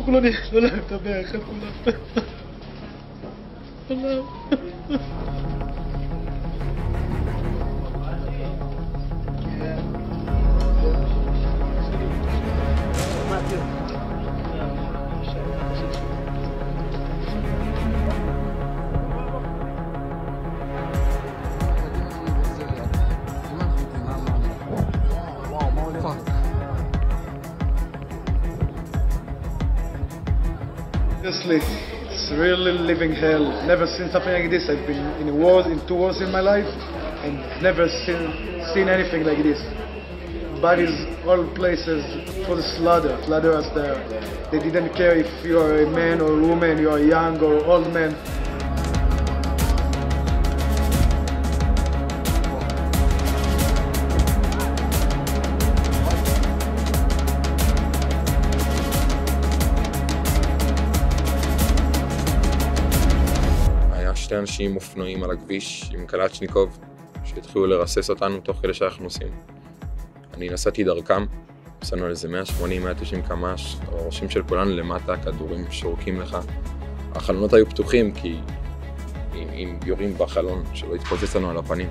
כולם לא להם את הבערך, כולם. Seriously, it's really living hell. Never seen something like this. I've been in two wars in my life, and never seen anything like this. Bodies, all places, for the slaughter. Slaughter us there. They didn't care if you are a man or a woman, you are young or old man. שתי אנשים אופנועים על הכביש עם קלצ'ניקוב שהתחילו לרסס אותנו תוך כדי שאנחנו נוסעים. אני נסעתי דרכם, נסענו על איזה 180-190 קמ"ש, הראשים של כולנו למטה, כדורים שורקים לך. החלונות היו פתוחים כי אם יורים בחלון שלא יתפוצץ לנו על הפנים.